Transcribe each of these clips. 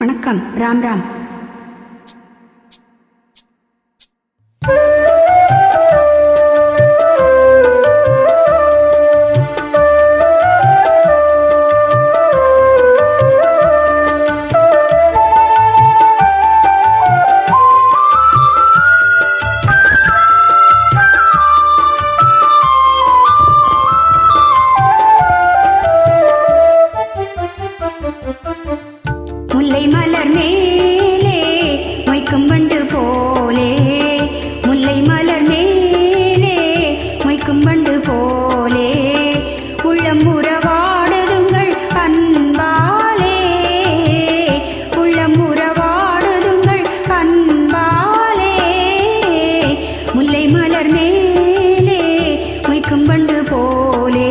வணக்கம். ராம் ராம். முல்லை மலர் மேலே மொய்க்கும் வண்டு போலே, முல்லை மலர் மேலே மொய்க்கும் வண்டு போலே, உள்ளம் உறவாடுதுங்கள் அன்பாலே, உள்ளம் உறவாடுதுங்கள் அன்பாலே, முல்லை மலர் மேலே மொய்க்கும் வண்டு போலே.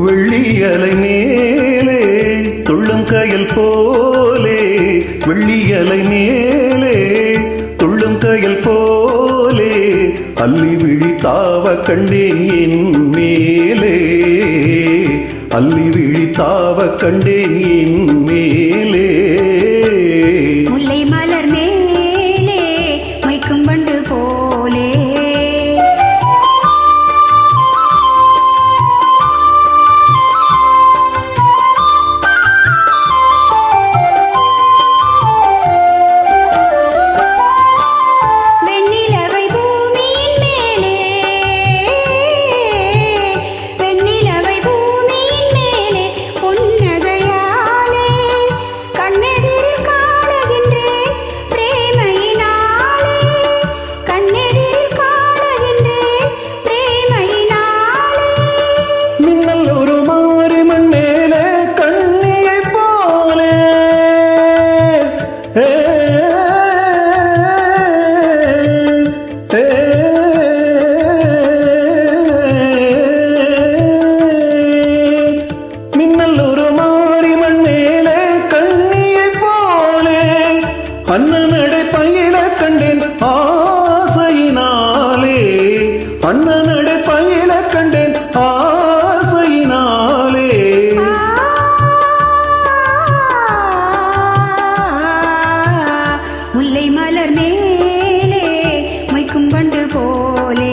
வெள்ளியலை மேலே துள்ளும் கயல் போலே, வெள்ளியலை மேலே துள்ளும் கயல் போலே, அல்லி விழி தாவ கண்டேன் என் மேலே, அல்லி விழி தாவ கண்டேன் என் மேலே. முல்லை மலர் மேலே மொய்க்கும் வண்டு போலே. அண்ணனடை பயில கண்டேன் ஆசையினாலே, அண்ணனடை பயில கண்டேன் ஆசையினாலே. முல்லை மலர் மேலே மொய்க்கும் வண்டு போலே.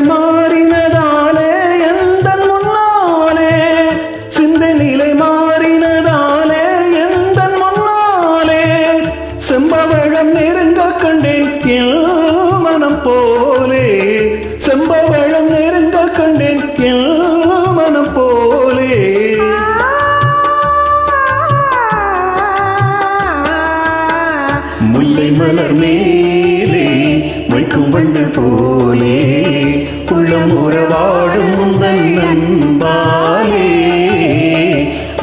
மாறினதாலே எந்தன் முன்னாலே, சிந்த நிலை மாறினதாலே எந்தன் முன்னாலே, செம்பவழம் நெருங்க கண்டேன் என் மனம் போலே, செம்பவழம் நெருங்க கண்டேன் என் மனம் போலே. முல்லை மலர் மேலே மொய்க்கும் வண்டு போலே, உள்ளம் உறவாடும் முந்தன் அன்பாலே,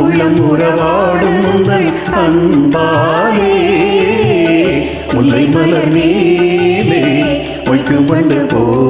உள்ளம் உறவாடும் முந்தன் அன்பாலே, முல்லை மலர் மேலே மொய்க்கும் வண்டு போலே.